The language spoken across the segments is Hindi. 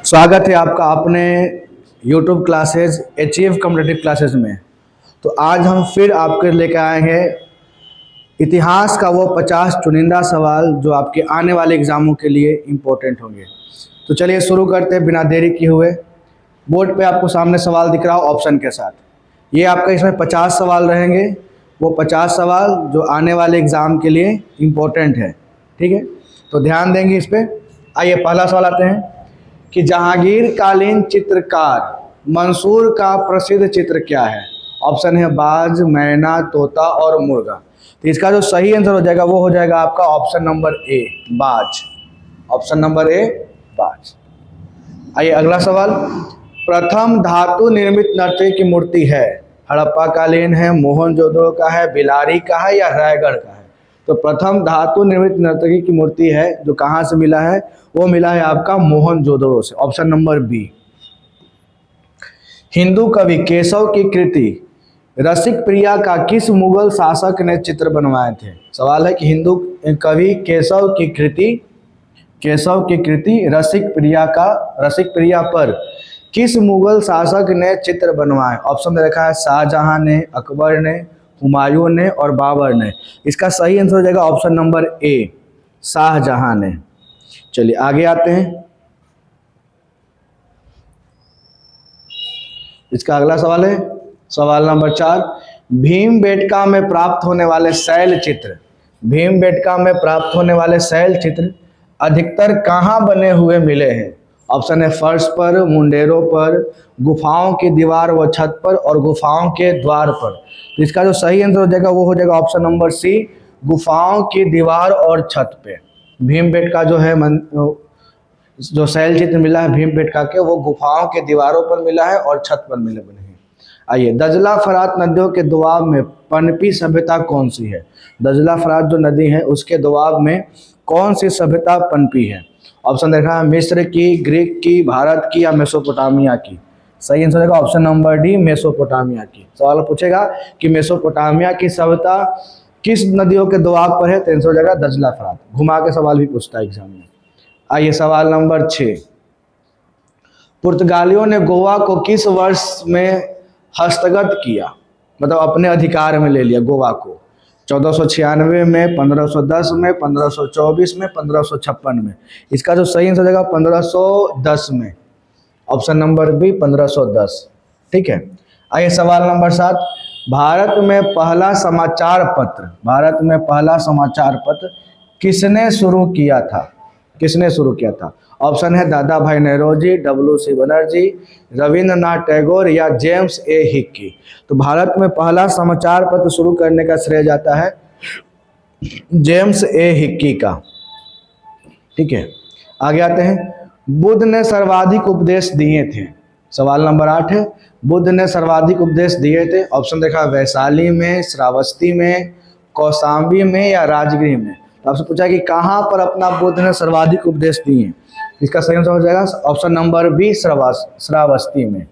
स्वागत है आपका अपने YouTube classes achieve competitive classes में। तो आज हम फिर आपके लेकर आए हैं इतिहास का वो 50 चुनिंदा सवाल जो आपके आने वाले एग्ज़ामों के लिए इम्पोर्टेंट होंगे। तो चलिए शुरू करते हैं बिना देरी किए हुए। बोर्ड पे आपको सामने सवाल दिख रहा हो ऑप्शन के साथ। ये आपका इसमें 50 सवाल रहेंगे, वो 50 सवाल जो आने वाले एग्ज़ाम के लिए इम्पोर्टेंट है। ठीक है, तो ध्यान देंगे इस पर। आइए पहला सवाल आते हैं कि जहांगीर कालीन चित्रकार मंसूर का प्रसिद्ध चित्र क्या है। ऑप्शन है बाज, मैना, तोता और मुर्गा। तो इसका जो सही आंसर हो जाएगा वो हो जाएगा आपका ऑप्शन नंबर ए, बाज। ऑप्शन नंबर ए, बाज। आइए अगला सवाल, प्रथम धातु निर्मित नर्तकी की मूर्ति है, हड़प्पा कालीन है, मोहनजोदड़ो का है, बिलारी का है या रायगढ़ का है। तो प्रथम धातु निर्मित नर्तकी की मूर्ति है जो कहाँ से मिला है, वो मिला है आपका मोहनजोदड़ो से। Option number B. हिंदू कवि केशव की कृति रसिक प्रिया का किस मुगल शासक ने चित्र बनवाए थे। सवाल है कि हिंदू कवि केशव की कृति रसिक प्रिया पर किस मुगल शासक ने चित्र बनवाए। ऑप्शन दे रखा है शाहजहां ने, अकबर ने, हुमायूं ने और बाबर ने। इसका सही आंसर हो जाएगा ऑप्शन नंबर ए, शाहजहां ने। चलिए आगे आते हैं। इसका अगला सवाल है सवाल नंबर 4, भीमबेटका में प्राप्त होने वाले शैल चित्र अधिकतर कहाँ बने हुए मिले हैं। ऑप्शन है फर्श पर, मुंडेरों पर, गुफाओं की दीवार व छत पर और गुफाओं के द्वार पर। तो इसका जो सही आंसर हो जाएगा वो हो जाएगा ऑप्शन नंबर सी, गुफाओं की दीवार और छत पे। भीमबेटका जो है जो शैल चित्र मिला है भीमबेटका के, वो गुफाओं के दीवारों पर मिला है और छत पर मिले बने हैं। आइए, दजला फरात नदियों के दोआब में पनपी सभ्यता कौन सी है। दजला फरात जो नदी है उसके दोआब में कौन सी सभ्यता पनपी है। ऑप्शन देखा है मिस्र की, ग्रीक की, भारत की या मेसोपोटामिया की। सही आंसर होगा ऑप्शन नंबर डी, मेसोपोटामिया की। सवाल पूछेगा कि मेसोपोटामिया की सभ्यता किस नदियों के दोआब पर है, तो आंसर हो जाएगा दजला फरात। घुमा के सवाल भी पूछता है एग्जाम में। आइए सवाल नंबर 6, पुर्तगालियों ने गोवा को किस वर्ष में हस्तगत किया, मतलब अपने अधिकार में ले लिया गोवा को। 1496 में, 1510 में, 1524 में, 1556 में। इसका जो सही आंसर हो जाएगा 1510 में। Option number b, 1510। ठीक है, आइए सवाल नंबर 7, भारत में पहला समाचार पत्र किसने शुरू किया था। ऑप्शन है दादा भाई नौरोजी, WC बनर्जी, रविंद्रनाथ टैगोर या जेम्स ए हिक्की। तो भारत में पहला समाचार पत्र शुरू करने का श्रेय जाता है जेम्स ए हिक्की का। ठीक है, आगे आते हैं। बुद्ध ने सर्वाधिक उपदेश दिए थे। सवाल नंबर 8 है, बुद्ध ने सर्वाधिक उपदेश दिए थे। ऑप्शन देखा वैशाली में, श्रावस्ती में, कौशाम्बी में या राजगृह में। तो आपसे पूछा कि कहाँ पर अपना बुद्ध ने सर्वाधिक उपदेश दिए। इसका सही आंसर हो जाएगा ऑप्शन नंबर बी, श्रावस्ती में।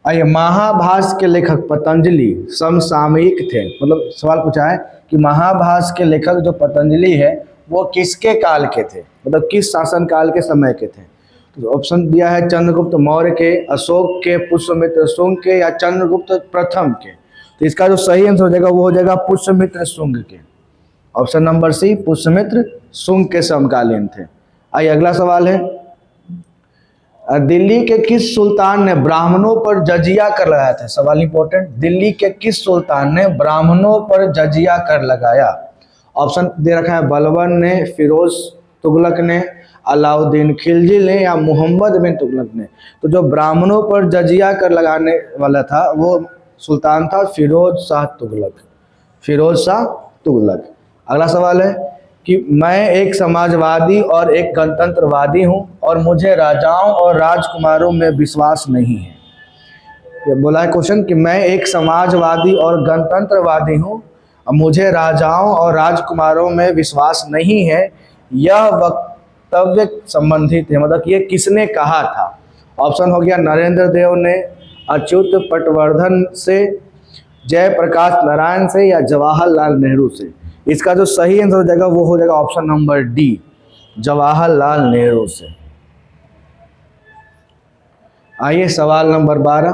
आइए, महाभाष्य के लेखक पतंजलि समसामयिक थे। मतलब सवाल पूछा है कि महाभाष्य के लेखक जो पतंजलि है वो किसके काल के थे, मतलब किस शासन काल के समय के थे। तो ऑप्शन दिया है चंद्रगुप्त मौर्य के, अशोक के, पुष्यमित्र शुंग के या चंद्रगुप्त प्रथम के। तो इसका जो सही आंसर हो जाएगा वो हो जाएगा पुष्यमित्र शुंग के। Option number c, Pushyamitra Shunga के समकालीन थे। आइए अगला सवाल है, दिल्ली के किस सुल्तान ने ब्राह्मणों पर जजिया कर लगाया था। सवाल इंपॉर्टेंट, दिल्ली के किस सुल्तान ने ब्राह्मणों पर जजिया कर लगाया। ऑप्शन दे रखा है बलबन ने, फिरोज तुगलक ने, अलाउद्दीन खिलजी ने या मोहम्मद बिन तुगलक ने। तो जो ब्राह्मणों पर जजिया कर लगाने वाला था वो सुल्तान था फिरोज शाह तुगलक। अगला सवाल है कि मैं एक समाजवादी और एक गणतंत्रवादी हूं और मुझे राजाओं और राजकुमारों में विश्वास नहीं है। ये बोला है क्वेश्चन कि मैं एक समाजवादी और गणतंत्रवादी हूं और मुझे राजाओं और राजकुमारों में विश्वास नहीं है। यह वक्तव्य संबंधित है, मतलब ये किसने कहा था। ऑप्शन हो गया नरेंद्र देव ने, अच्युत पटवर्धन से, जयप्रकाश नारायण से या जवाहरलाल नेहरू से। इसका जो सही आंसर हो जाएगा वो हो जाएगा option number D, Jawaharlal Nehru से। आइए सवाल नंबर 12,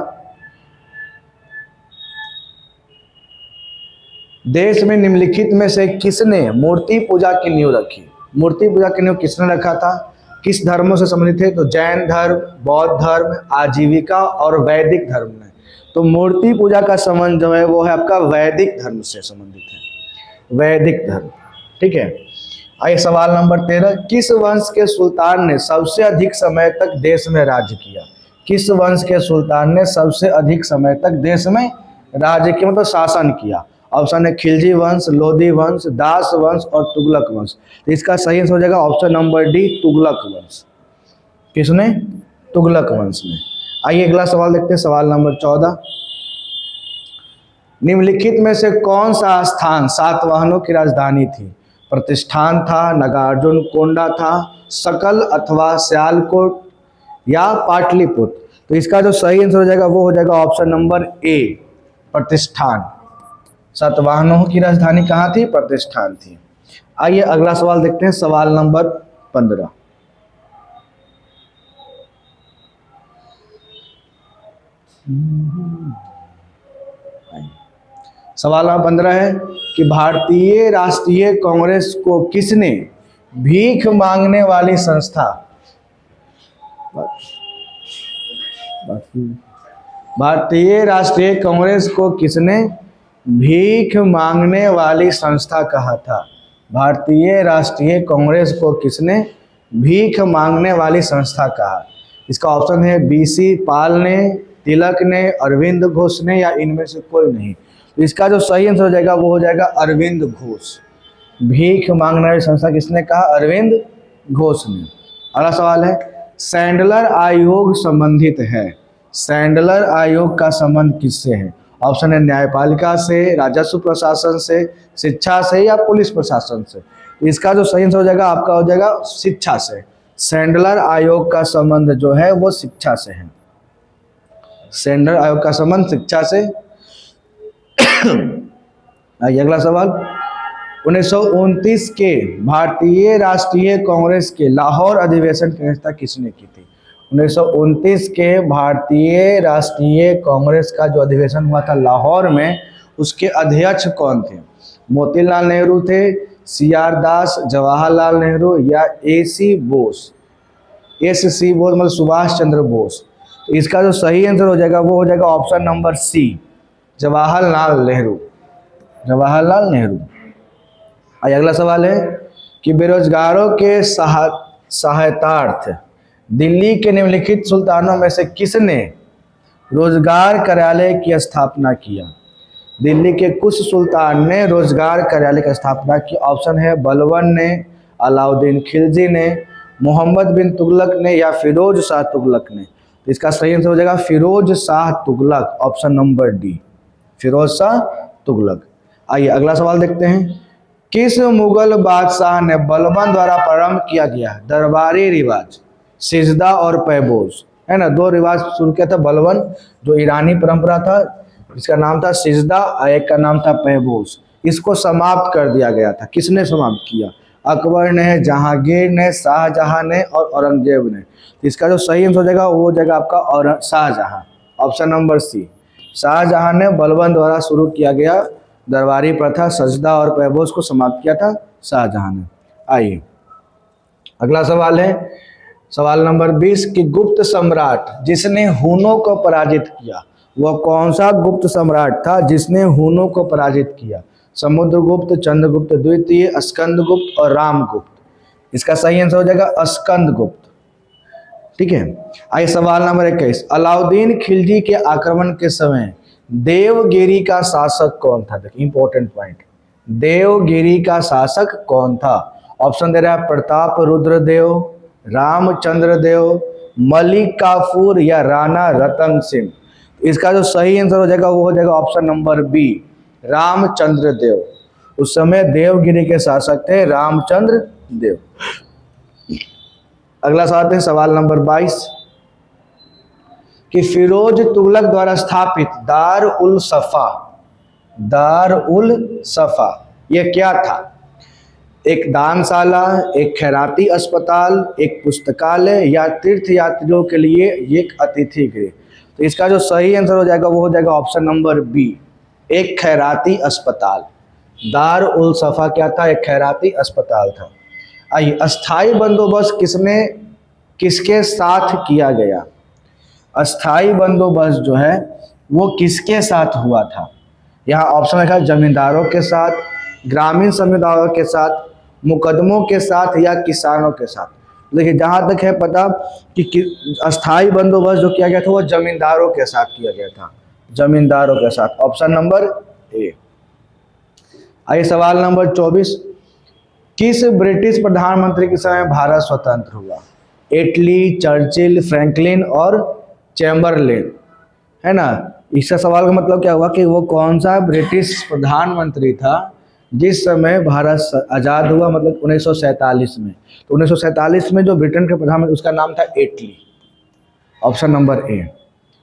देश में निम्नलिखित में से किसने मूर्ति पूजा की नींव रखी? मूर्ति पूजा की नींव किसने रखा था? किस धर्मों से संबंधित है? तो जैन धर्म, बौद्ध धर्म, आजीविका और वैदिक धर्म में। तो मूर्ति पूजा का संबंध जो है वो है आपका वैदिक धर्म से संबंधित है, वैदिक धर्म। ठीक है। आइए सवाल नंबर 13, किस वंश के सुल्तान ने सबसे अधिक समय तक देश में राज्य किया? किस वंश के सुल्तान ने सबसे अधिक समय तक देश में राज्य किया, मतलब शासन किया? ऑप्शन है खिलजी वंश, लोधी वंश, दास वंश और तुगलक वंश। तो इसका सही आंसर हो जाएगा ऑप्शन नंबर डी, तुगलक वंश। किसने? तुगलक वंश ने। आइए अगला सवाल देखते हैं, सवाल नंबर 14, निम्नलिखित में से कौन सा स्थान सातवाहनों की राजधानी थी? प्रतिष्ठान था, नागार्जुन कोंडा था, सकल अथवा सियालकोट या पाटलिपुत्र? तो इसका जो सही आंसर हो जाएगा वो हो जाएगा ऑप्शन नंबर ए, प्रतिष्ठान। सातवाहनों की राजधानी कहाँ थी? प्रतिष्ठान थी। आइए अगला सवाल देखते हैं, सवाल नंबर 15, सवाल नंबर 15 है कि भारतीय राष्ट्रीय कांग्रेस को किसने भीख मांगने वाली संस्था, भारतीय राष्ट्रीय कांग्रेस को किसने भीख मांगने वाली संस्था कहा था? भारतीय राष्ट्रीय कांग्रेस को किसने भीख मांगने वाली संस्था कहा? इसका ऑप्शन है बीसी पाल ने, तिलक ने, अरविंद घोष ने या इनमें से कोई नहीं। तो इसका जो सही आंसर हो जाएगा वो हो जाएगा अरविंद घोष। भीख मांगने वाली संस्था किसने कहा? अरविंद घोष ने। अगला सवाल है, सैंडलर आयोग संबंधित है, सैंडलर आयोग का संबंध किससे है? ऑप्शन है न्यायपालिका से, राजस्व प्रशासन से, शिक्षा से या पुलिस प्रशासन से? इसका जो सही आंसर हो जाएगा आपका हो जाएगा शिक्षा से। सैंडलर आयोग का संबंध जो है वो शिक्षा से है, सैंडलर आयोग का संबंध शिक्षा से। आइए अगला सवाल, 1929 के भारतीय राष्ट्रीय कांग्रेस के लाहौर अधिवेशन की अध्यक्षता किसने की थी? 1929 के भारतीय राष्ट्रीय कांग्रेस का जो अधिवेशन हुआ था लाहौर में, उसके अध्यक्ष कौन थे? मोतीलाल नेहरू थे, सीआर दास, जवाहरलाल नेहरू या एसी बोस? एससी बोस मतलब सुभाष चंद्र बोस। तो इसका जो सही आंसर हो जाएगा वो हो जाएगा option number c, Jawaharlal Nehru, Jawaharlal Nehru. आज अगला सवाल है कि बेरोजगारों के सहायतार्थ दिल्ली के निम्नलिखित सुल्तानों में से किसने रोजगार कार्यालय की स्थापना किया? दिल्ली के कुछ सुल्तान ने रोजगार कार्यालय की स्थापना की। ऑप्शन है बलबन ने, अलाउद्दीन खिलजी ने, मोहम्मद बिन तुगलक ने या फिरोज शाह तुगलक ने? तो इसका सही आंसर हो जाएगा Firoz Shah Tughlaq, option number d, Firoz Shah Tughlaq. आइए अगला सवाल देखते हैं, किस मुगल बादशाह ने बलबन द्वारा प्रारंभ किया गया दरबारी रिवाज सिजदा और पैबोज, है ना, दो रिवाज शुरू किया था बलबन, जो ईरानी परंपरा था, इसका नाम था सिजदा और एक का नाम था पैबोज। इसको समाप्त कर दिया गया था। किसने समाप्त किया? अकबर ने, जहांगीर ने, शाहजहां ने और औरंगजेब ने? तो इसका जो सही आंसर हो जाएगा वो हो जाएगा आपका और Shahjahan, option number c. Shahjahan ने बलबन द्वारा शुरू किया गया दरबारी प्रथा सजदा और पैबोज को समाप्त किया था शाहजहां ने। आइए अगला सवाल है, सवाल नंबर 20 कि गुप्त सम्राट जिसने हुनों को पराजित किया, वह कौन सा गुप्त सम्राट था जिसने हुनों को पराजित किया? समुद्रगुप्त, चंद्रगुप्त द्वितीय, स्कंदगुप्त और रामगुप्त? इसका सही आंसर हो जाएगा स्कंदगुप्त। ठीक है। आइए सवाल नंबर 21, अलाउद्दीन खिलजी के आक्रमण के समय देवगिरी का शासक कौन था? देखिए इंपॉर्टेंट पॉइंट, देवगिरी का शासक कौन था? ऑप्शन दे रहा है प्रताप रुद्रदेव, रामचंद्र देव, मलिक काफूर या राणा रतन सिंह? इसका जो सही आंसर हो जाएगा वो हो जाएगा ऑप्शन नंबर बी, रामचंद्र देव। उस समय देवगिरी के शासक थे रामचंद्र देव। अगला सवाल है सवाल नंबर 22 कि फिरोज तुगलक द्वारा स्थापित दार उल सफा ये क्या था? एक दानशाला, एक खैराती अस्पताल, एक पुस्तकालय या तीर्थ यात्रियों के लिए एक अतिथि गृह। तो इसका जो सही आंसर हो जाएगा वो हो जाएगा ऑप्शन नंबर बी, एक खैराती अस्पताल। दार उल सफ़ा क्या था? एक खैराती अस्पताल था। आइए, अस्थाई बंदोबस्त किसके साथ किया गया? अस्थाई बंदोबस्त जो है वो किसके साथ हुआ था? यहाँ ऑप्शन रखा है जमींदारों के साथ, ग्रामीण समुदायों के साथ, मुकदमों के साथ या किसानों के साथ। देखिए, जहाँ तक है पता कि अस्थाई बंदोबस्त जो किया गया था वो जमींदारों के साथ किया गया था, जमींदारों के साथ। ऑप्शन नंबर ए। आइए सवाल नंबर 24, किस ब्रिटिश प्रधानमंत्री के समय भारत स्वतंत्र हुआ? एटली, चर्चिल, फ्रैंकलिन और चैम्बरलेन, है ना। इसका सवाल का मतलब क्या हुआ कि वो कौन सा ब्रिटिश प्रधानमंत्री था जिस समय भारत आज़ाद हुआ, मतलब 1947 में। तो 1947 में जो ब्रिटेन के प्रधानमंत्री उसका नाम था एटली। ऑप्शन नंबर ए।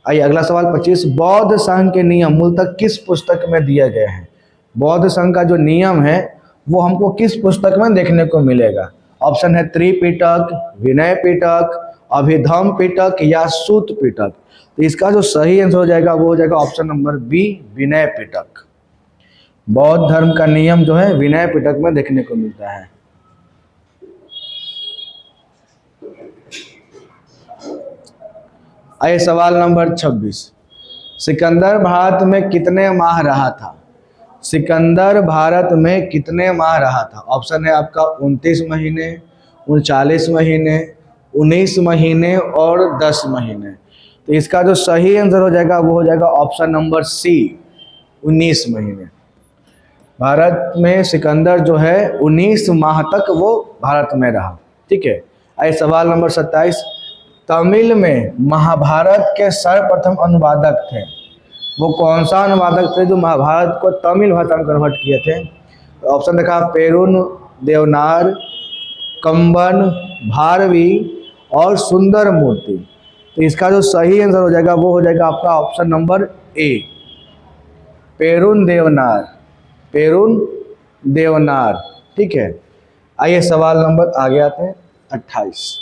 आइए अगला सवाल 25, बौद्ध संघ के नियम मूलतः किस पुस्तक में दिए गए हैं? बौद्ध संघ का जो नियम है वो हमको किस पुस्तक में देखने को मिलेगा? ऑप्शन है त्रिपिटक, विनय पिटक, अभिधम पिटक या सूत पिटक। तो इसका जो सही आंसर हो जाएगा वो हो जाएगा option number B, Vinaya Pitaka. बौद्ध धर्म का नियम जो है विनय पिटक में देखने को मिलता है। आइए सवाल नंबर 26, सिकंदर भारत में कितने माह रहा था? सिकंदर भारत में कितने माह रहा था? ऑप्शन है आपका 29 महीने, 39 महीने, 19 महीने और 10 महीने। तो इसका जो सही आंसर हो जाएगा वो हो जाएगा ऑप्शन नंबर सी, 19 महीने। भारत में सिकंदर जो है 19 माह तक वो भारत में रहा। ठीक है। आइए सवाल नंबर 27, तमिल में महाभारत के सर्वप्रथम अनुवादक थे, वो कौन सा अनुवादक थे जो महाभारत को तमिल भाषा में कन्वर्ट किए थे? तो ऑप्शन देखा पेरुन देवनार, कंबन, भारवी और सुंदर मूर्ति। तो इसका जो सही आंसर हो जाएगा वो हो जाएगा आपका ऑप्शन नंबर ए, पेरुन देवनार, पेरुन देवनार। ठीक है। आइए सवाल नंबर आगे आते हैं 28।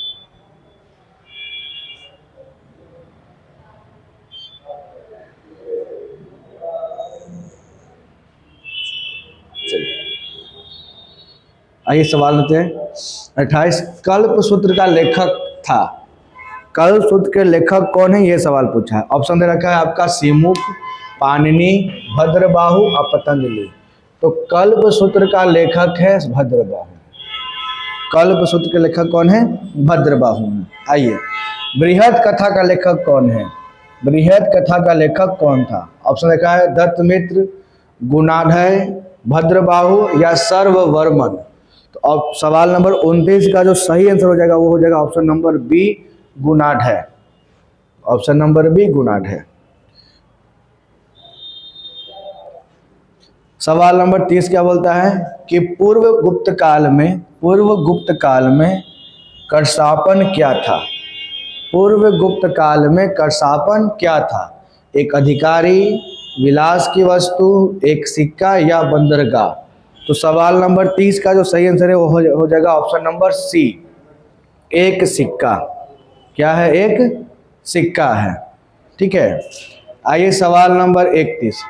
आइए सवाल लेते हैं 28, कल्पसूत्र का लेखक था। कल्पसूत्र के लेखक कौन है ये सवाल पूछा है। ऑप्शन दे रखा है आपका सीमुख, पाणिनि, भद्रबाहु और पतंजलि। तो कल्पसूत्र का लेखक है भद्रबाहु। कल्पसूत्र के लेखक कौन है? भद्रबाहु। आइए, बृहद कथा का लेखक कौन है? बृहद कथा का लेखक कौन था? ऑप्शन देखा है दत्तमित्र, गुणाढ्य, भद्रबाहु या सर्ववर्मन। तो अब सवाल नंबर 29 का जो सही आंसर हो जाएगा वो हो जाएगा option number B, Gunadhya. Option number B, Gunadhya. सवाल नंबर 30 क्या बोलता है कि पूर्व गुप्त काल में करशापन क्या था? पूर्व गुप्त काल में करशापन क्या था? एक अधिकारी, विलास की वस्तु, एक सिक्का या बंदरगाह। तो सवाल नंबर 30 का जो सही आंसर है वो हो जाएगा ऑप्शन नंबर सी, एक सिक्का। क्या है? एक सिक्का है। ठीक है। आइए सवाल नंबर 31,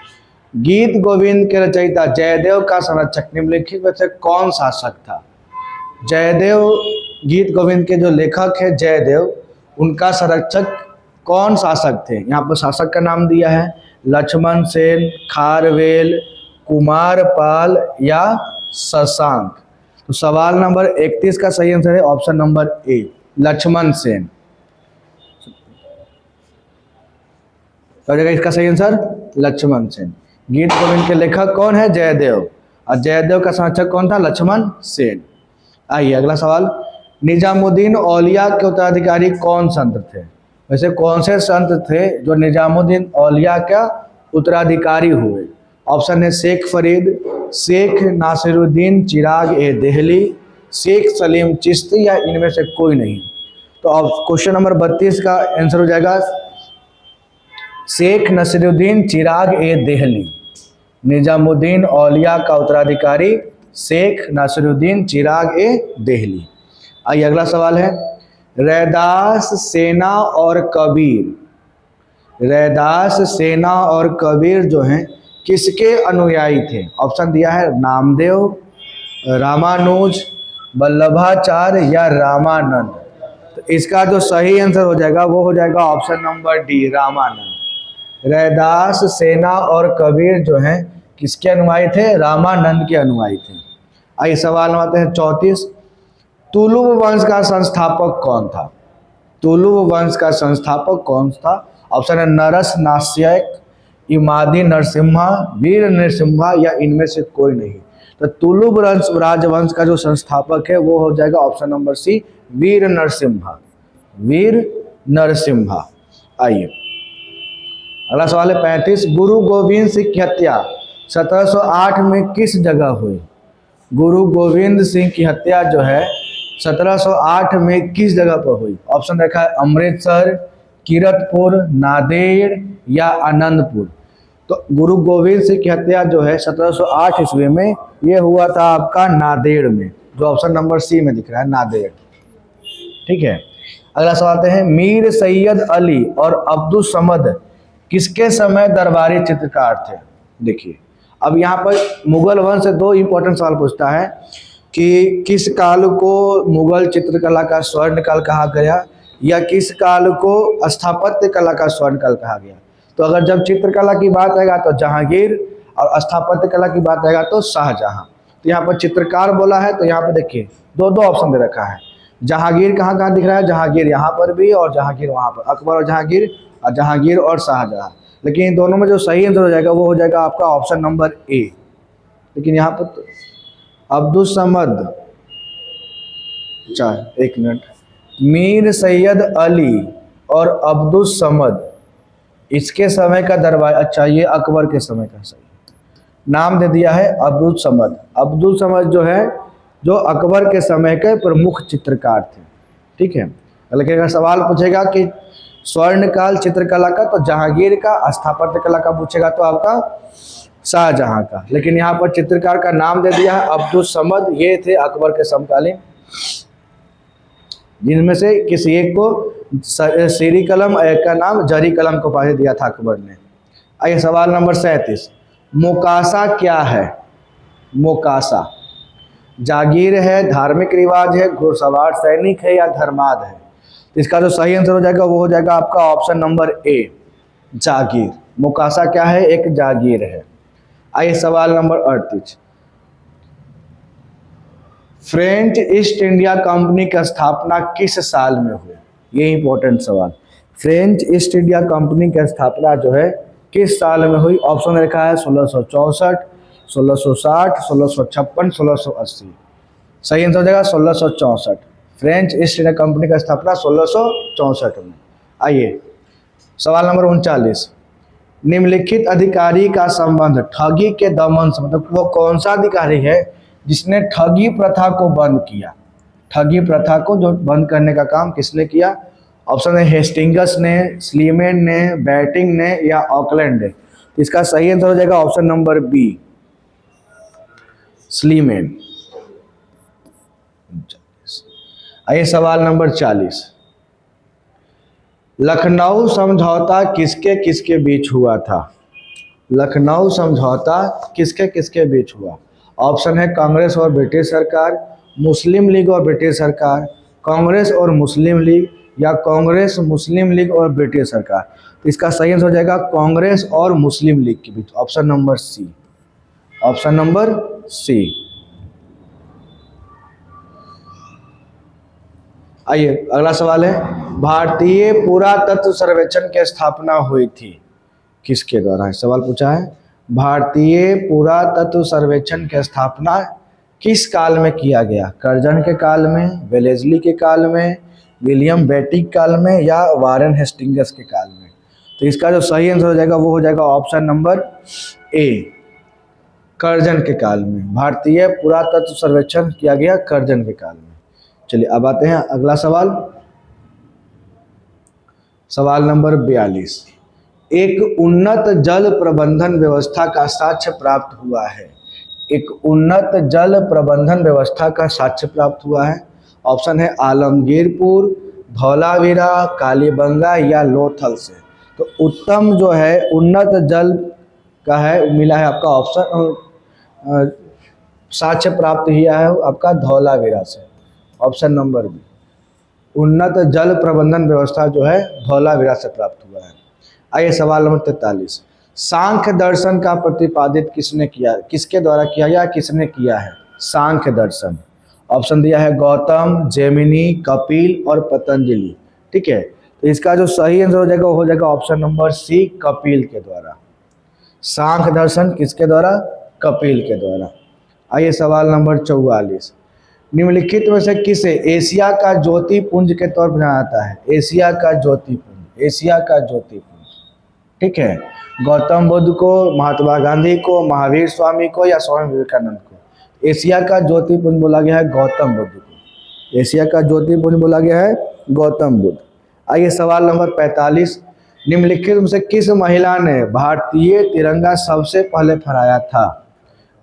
गीत गोविंद के रचयिता जयदेव का संरक्षक निम्नलिखित में से कौन शासक था? जयदेव, गीत गोविंद के जो लेखक है जयदेव, उनका संरक्षक कौन शासक थे? यहाँ पर शासक का नाम दिया है लक्ष्मण सेन, खारवेल, कुमारपाल या शशांक। तो सवाल नंबर 31 का सही आंसर है option number a, Lakshman Sen. तो इसका सही आंसर लक्ष्मण सेन। गीत गोविंद के लेखक कौन है? जयदेव, और जयदेव का संरक्षक कौन था? लक्ष्मण सेन। आइए अगला सवाल, निजामुद्दीन औलिया के उत्तराधिकारी कौन संत थे? वैसे कौन से संत थे जो निजामुद्दीन औलिया का उत्तराधिकारी हुए? ऑप्शन है शेख फरीद, शेख नासिरुद्दीन चिराग ए देहली, शेख सलीम चिश्ती या इनमें से कोई नहीं। तो अब क्वेश्चन नंबर 32 का आंसर हो जाएगा शेख नसीरुद्दीन चिराग ए देहली। निजामुद्दीन औलिया का उत्तराधिकारी शेख नासिरुद्दीन चिराग ए देहली। आइए अगला सवाल है, रैदास, सेना और कबीर, रैदास, सेना और कबीर जो हैं किसके अनुयायी थे? ऑप्शन दिया है नामदेव, रामानुज, वल्लभाचार्य या रामानंद। तो इसका जो सही आंसर हो जाएगा वो हो जाएगा option number D, Ramanand. Raidas, सेना और कबीर जो हैं किसके अनुयायी थे? रामानंद के अनुयायी थे। आइए सवाल नंबर आते हैं 34, तुलुव वंश का संस्थापक कौन था? तुलुव वंश का संस्थापक कौन था? ऑप्शन है नरस नास्यक, इमादी नरसिम्हा, वीर नरसिम्हा या इनमें से कोई नहीं। तो तुलुव राजवंश का जो संस्थापक है वो हो जाएगा ऑप्शन नंबर सी, वीर नरसिम्हा, वीर नरसिम्हा। आइए अगला सवाल है 35, गुरु गोविंद सिंह की हत्या 1708 में किस जगह हुई? गुरु गोविंद सिंह की हत्या जो है 1708 में किस जगह पर हुई? ऑप्शन रखा है अमृतसर, कीरतपुर, नांदेड़ या आनंदपुर। तो गुरु गोविंद सिंह की हत्या जो है 1708 ईस्वी में ये हुआ था आपका नांदेड़ में, जो ऑप्शन नंबर सी में दिख रहा है, नांदेड़। ठीक है, अगला सवाल आते हैं, मीर सैयद अली और अब्दुल समद किसके समय दरबारी चित्रकार थे? देखिए अब यहाँ पर मुगल वंश से दो इंपॉर्टेंट सवाल पूछता है कि किस काल को मुगल चित्रकला का स्वर्ण काल कहा गया या किस काल को स्थापत्य कला का स्वर्ण काल कहा गया। तो अगर जब चित्रकला की बात आएगा तो जहांगीर और स्थापत्य कला की बात आएगा तो शाहजहां। तो यहाँ पर चित्रकार बोला है तो यहाँ पर देखिए दो दो ऑप्शन दे रखा है। जहांगीर कहाँ कहाँ दिख रहा है? जहांगीर यहाँ पर भी और जहांगीर वहाँ पर, अकबर और जहांगीर और शाहजहां। लेकिन इन दोनों में जो सही आंसर हो जाएगा वो हो जाएगा आपका ऑप्शन नंबर ए। लेकिन यहाँ पर तो अब्दुल समद, अच्छा एक मिनट, मीर सैयद अली और अब्दुल समद इसके समय का दरबार, अच्छा ये अकबर के समय का सही नाम दे दिया है अब्दुल समद। अब्दुल समद जो है जो अकबर के समय के प्रमुख चित्रकार थे। ठीक है, लेकिन अगर सवाल पूछेगा कि स्वर्णकाल चित्रकला का तो जहांगीर का, स्थापत्य कला का पूछेगा तो आपका शाहजहां का। लेकिन यहाँ पर चित्रकार का नाम दे दिया है अब्दुल समद, ये थे अकबर के समकालीन, जिनमें से किसी एक को सीरी कलम, एक का नाम जरी कलम को उपाधि दिया था अकबर ने। आइए सवाल नंबर 37, मोकासा क्या है? मोकासा जागीर है, धार्मिक रिवाज है, घुड़सवार सैनिक है या धर्माद है? इसका जो सही आंसर हो जाएगा वो हो जाएगा आपका ऑप्शन नंबर ए, जागीर। मोकासा क्या है? एक जागीर है। आइए सवाल number 38, French east India company की स्थापना किस साल में हुई? ये इंपॉर्टेंट सवाल। फ्रेंच ईस्ट इंडिया कंपनी की स्थापना जो है किस साल में हुई? ऑप्शन रखा है 1664, 1660, 1656, 1680। सही आंसर हो जाएगा 1664। फ्रेंच ईस्ट इंडिया कंपनी का स्थापना 1664 में। आइए सवाल नंबर 39, निम्नलिखित अधिकारी का संबंध ठगी के दमन से, मतलब वो कौन सा अधिकारी है जिसने ठगी प्रथा को बंद किया? ठगी प्रथा को जो बंद करने का काम किसने किया? ऑप्शन है हेस्टिंगस ने, स्लीमेन ने, बैटिंग ने या ऑकलैंड ने। इसका सही आंसर हो जाएगा ऑप्शन नंबर बी, स्लीमेन। आइए सवाल नंबर 40, लखनऊ समझौता किसके किसके बीच हुआ था? लखनऊ समझौता किसके किसके बीच हुआ? ऑप्शन है कांग्रेस और ब्रिटिश सरकार, मुस्लिम लीग और ब्रिटिश सरकार, कांग्रेस और मुस्लिम लीग या कांग्रेस, मुस्लिम लीग और ब्रिटिश सरकार। तो इसका सही आंसर हो जाएगा कांग्रेस और मुस्लिम लीग के बीच, option number C, option number C. आइए अगला सवाल है, भारतीय पुरातत्व सर्वेक्षण की स्थापना हुई थी किसके द्वारा? सवाल पूछा है, भारतीय पुरातत्व सर्वेक्षण की स्थापना किस काल में किया गया? कर्जन के काल में, वेलेस्ली के काल में, विलियम बेटिक काल में या वारेन हेस्टिंगस के काल में? तो इसका जो सही आंसर हो जाएगा वो हो जाएगा ऑप्शन नंबर ए, कर्जन के काल में। भारतीय पुरातत्व सर्वेक्षण किया गया कर्जन के काल में। चलिए अब आते हैं अगला सवाल, सवाल नंबर 42, एक उन्नत जल प्रबंधन व्यवस्था का साक्ष्य प्राप्त हुआ है एक उन्नत जल प्रबंधन व्यवस्था का साक्ष्य प्राप्त हुआ है? ऑप्शन है आलमगीरपुर, धौलावीरा, कालीबंगा या लोथल से। तो उत्तम जो है उन्नत जल का है मिला है आपका ऑप्शन साक्ष्य प्राप्त किया है आपका धौलावीरा से, ऑप्शन नंबर बी। उन्नत जल प्रबंधन व्यवस्था जो है धौलावीरा से प्राप्त हुआ है। आइए सवाल नंबर 43, सांख्य दर्शन का प्रतिपादित किसने किया, किसके द्वारा किया या किसने किया है सांख्य दर्शन? ऑप्शन दिया है गौतम, जेमिनी, कपिल और पतंजलि। ठीक है, तो इसका जो सही आंसर हो जाएगा वो हो जाएगा ऑप्शन नंबर सी, कपिल के द्वारा। सांख्य दर्शन किसके द्वारा? कपिल के द्वारा। आइए सवाल नंबर 44, निम्नलिखित में से किसे एशिया का ज्योतिपुंज के तौर पर जाना जाता है? एशिया का ज्योतिपुंज, एशिया का ज्योतिपुंज। ठीक है, गौतम बुद्ध को, महात्मा गांधी को, महावीर स्वामी को या स्वामी विवेकानंद को? एशिया का ज्योतिपुंज बोला गया है गौतम बुद्ध को। एशिया का ज्योतिपुंज बोला गया है गौतम बुद्ध। आइए सवाल नंबर 45, निम्नलिखित में से किस महिला ने भारतीय तिरंगा सबसे पहले फहराया था?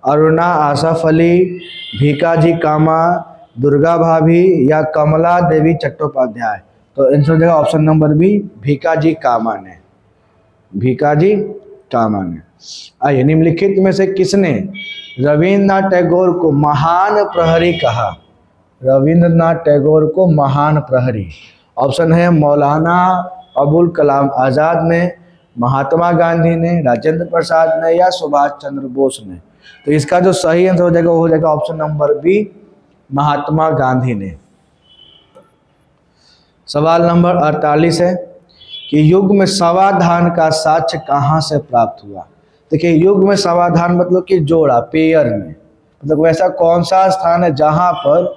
अरुणा आसफ अली, भीकाजी कामा, दुर्गा भाभी या कमला देवी चट्टोपाध्याय? तो आंसर हो जाएगा ऑप्शन नंबर बी, भीकाजी कामा ने, भीकाजी कामा ने। आइए, निम्नलिखित में से किसने रविन्द्रनाथ टैगोर को महान प्रहरी कहा? रविन्द्रनाथ टैगोर को महान प्रहरी? ऑप्शन है मौलाना अबुल कलाम आज़ाद ने, महात्मा गांधी ने, राजेंद्र प्रसाद ने या सुभाष चंद्र बोस ने? तो इसका जो सही आंसर हो जाएगा वो हो जाएगा option number B, Mahatma Gandhi ने। सवाल नंबर 48 है कि युग में समाधान का साक्ष्य कहाँ से प्राप्त हुआ? देखिए, युग में समाधान मतलब कि जोड़ा, पेयर में, मतलब वैसा कौन सा स्थान है जहाँ पर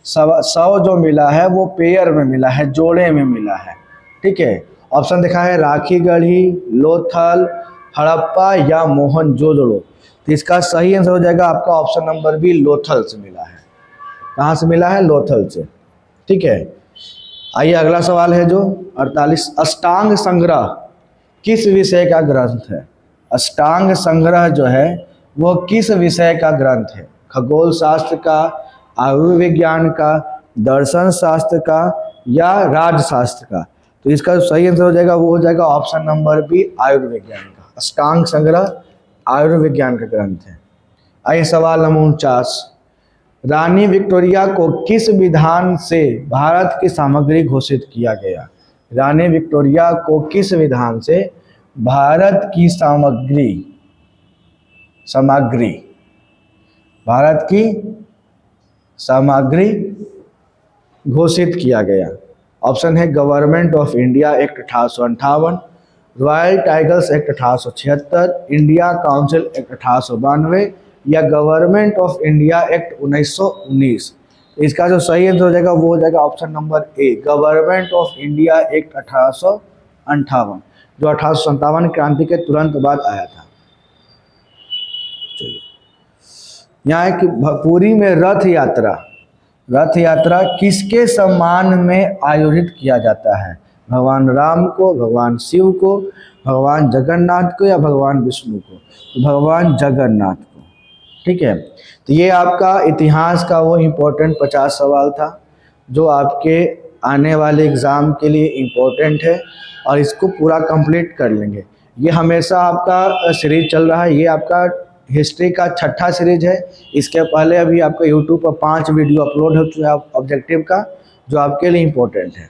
100 जो मिला है वो पेयर में मिला है, जोड़े में मिला है। ठीक है, ऑप्शन दिखा है राखीगढ़ी, लोथल, हड़प्पा या मोहनजोदड़ो। तो इसका सही आंसर हो जाएगा आपका ऑप्शन नंबर बी, लोथल से मिला है। कहाँ से मिला है? लोथल से। ठीक है, आइए अगला सवाल है जो 48, अष्टांग संग्रह किस विषय का ग्रंथ है? अष्टांग संग्रह जो है वो किस विषय का ग्रंथ है? खगोल शास्त्र का, आयुर्विज्ञान का, दर्शन शास्त्र का या राजशास्त्र का? तो इसका जो सही आंसर हो जाएगा वो हो जाएगा ऑप्शन नंबर बी, आयुर्विज्ञान का। अष्टांग संग्रह आयुर्विज्ञान का ग्रंथ है। आइए सवाल नंबर 49, रानी विक्टोरिया को किस विधान से भारत की सामग्री घोषित किया गया? रानी विक्टोरिया को किस विधान से भारत की भारत की सामग्री घोषित किया गया? ऑप्शन है government of India act 1858, royal tigers act 1876, India council act 1892 या गवर्नमेंट ऑफ इंडिया एक्ट 1919? इसका जो सही आंसर हो जाएगा वो हो जाएगा option number A, government of India act 1858, जो 1857 क्रांति के तुरंत बाद आया था। चलिए, यहाँ है कि पुरी में रथ यात्रा किसके सम्मान में आयोजित किया जाता है? भगवान राम को, भगवान शिव को, भगवान जगन्नाथ को या भगवान विष्णु को? तो भगवान जगन्नाथ को। ठीक है, तो ये आपका इतिहास का वो इम्पोर्टेंट 50 सवाल था जो आपके आने वाले एग्ज़ाम के लिए इम्पोर्टेंट है और इसको पूरा कंप्लीट कर लेंगे। ये हमेशा आपका सीरीज चल रहा है, ये आपका हिस्ट्री का 6ठा सीरीज है। इसके पहले अभी आपका यूट्यूब पर 5 वीडियो अपलोड हो चुका है ऑब्जेक्टिव का, जो आपके लिए इम्पोर्टेंट है।